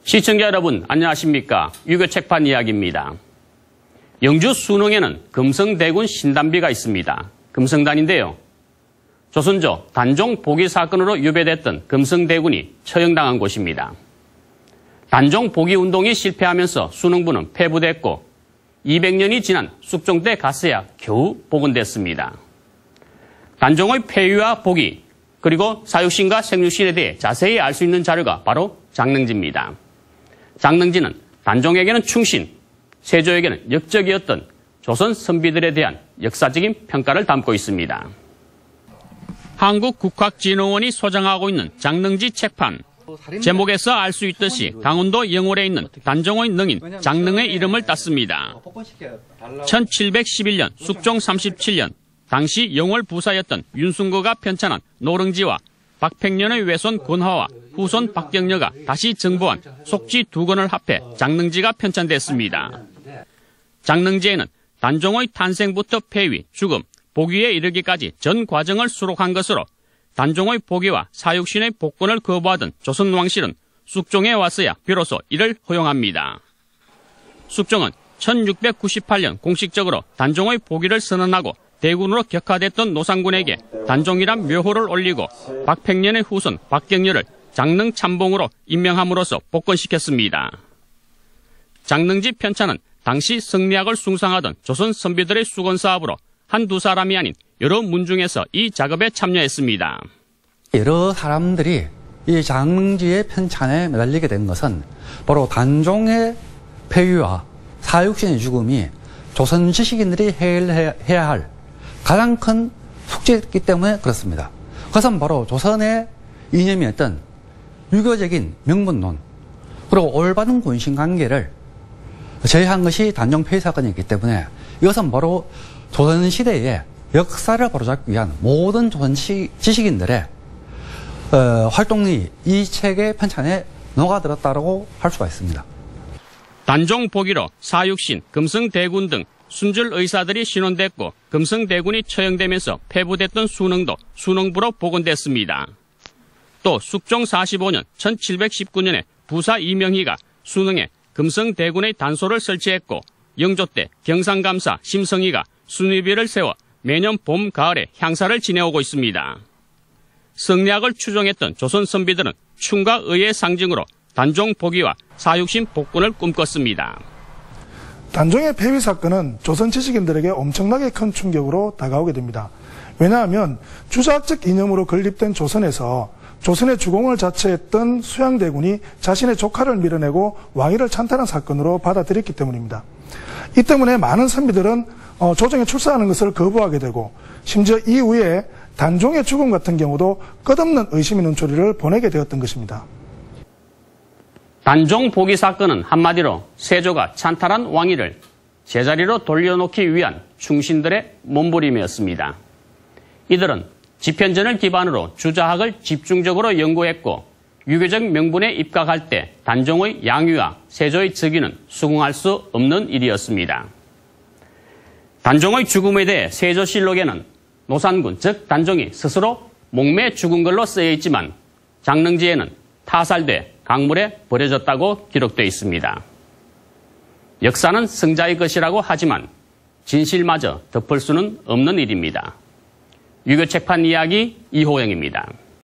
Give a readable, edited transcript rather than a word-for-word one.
시청자 여러분 안녕하십니까. 유교 책판 이야기입니다. 영주 순흥에는 금성대군 신단비가 있습니다. 금성단인데요. 조선조 단종 복위 사건으로 유배됐던 금성대군이 처형당한 곳입니다. 단종 복위 운동이 실패하면서 순흥부는 폐부됐고 200년이 지난 숙종 때 가서야 겨우 복원됐습니다. 단종의 폐위와 복위 그리고 사육신과 생육신에 대해 자세히 알 수 있는 자료가 바로 장릉지입니다. 장릉지는 단종에게는 충신, 세조에게는 역적이었던 조선 선비들에 대한 역사적인 평가를 담고 있습니다. 한국국학진흥원이 소장하고 있는 장릉지 책판. 제목에서 알 수 있듯이 강원도 영월에 있는 단종의 능인 장릉의 이름을 땄습니다. 1711년 숙종 37년 당시 영월 부사였던 윤순거가 편찬한 노릉지와 박팽년의 외손 권화와 후손 박경려가 다시 정보한 속지 두 권을 합해 장릉지가 편찬됐습니다. 장릉지에는 단종의 탄생부터 폐위, 죽음, 복위에 이르기까지 전 과정을 수록한 것으로 단종의 복위와 사육신의 복권을 거부하던 조선 왕실은 숙종에 왔어야 비로소 이를 허용합니다. 숙종은 1698년 공식적으로 단종의 복위를 선언하고 대군으로 격하됐던 노상군에게 단종이란 묘호를 올리고 박팽년의 후손 박경려를 장릉 참봉으로 임명함으로써 복권시켰습니다. 장릉지 편찬은 당시 성리학을 숭상하던 조선 선비들의 수건 사업으로 한두 사람이 아닌 여러 문중에서 이 작업에 참여했습니다. 여러 사람들이 이 장릉지의 편찬에 매달리게 된 것은 바로 단종의 폐위와 사육신의 죽음이 조선 지식인들이 해야 할 가장 큰 숙제였기 때문에 그렇습니다. 그것은 바로 조선의 이념이었던 유교적인 명분론 그리고 올바른 군신관계를 제외한 것이 단종 폐위 사건이었기 때문에 이것은 바로 조선시대의 역사를 바로잡기 위한 모든 조선 지식인들의 활동이 이 책의 편찬에 녹아들었다고 할 수가 있습니다. 단종 복위로 사육신, 금성대군 등 순줄 의사들이 신원됐고 금성대군이 처형되면서 폐부됐던 순흥도 순흥부로 복원됐습니다. 또 숙종 45년 1719년에 부사 이명희가 순흥에 금성대군의 단소를 설치했고 영조 때 경상감사 심성희가 순위비를 세워 매년 봄, 가을에 향사를 지내오고 있습니다. 성리학을 추종했던 조선 선비들은 충과 의의 상징으로 단종 복위와 사육신 복권을 꿈꿨습니다. 단종의 폐위 사건은 조선 지식인들에게 엄청나게 큰 충격으로 다가오게 됩니다. 왜냐하면 주자학적 이념으로 건립된 조선에서 조선의 주공을 자처했던 수양대군이 자신의 조카를 밀어내고 왕위를 찬탈한 사건으로 받아들였기 때문입니다. 이 때문에 많은 선비들은 조정에 출사하는 것을 거부하게 되고 심지어 이후에 단종의 죽음 같은 경우도 끝없는 의심의 눈초리를 보내게 되었던 것입니다. 단종 복위 사건은 한마디로 세조가 찬탈한 왕위를 제자리로 돌려놓기 위한 충신들의 몸부림이었습니다. 이들은 지편전을 기반으로 주자학을 집중적으로 연구했고 유교적 명분에 입각할 때 단종의 양위와 세조의 즉위는 수긍할 수 없는 일이었습니다. 단종의 죽음에 대해 세조실록에는 노산군 즉 단종이 스스로 목매에 죽은 걸로 쓰여 있지만 장릉지에는 타살돼 강물에 버려졌다고 기록되어 있습니다. 역사는 승자의 것이라고 하지만 진실마저 덮을 수는 없는 일입니다. 유교 책판 이야기 이호영입니다.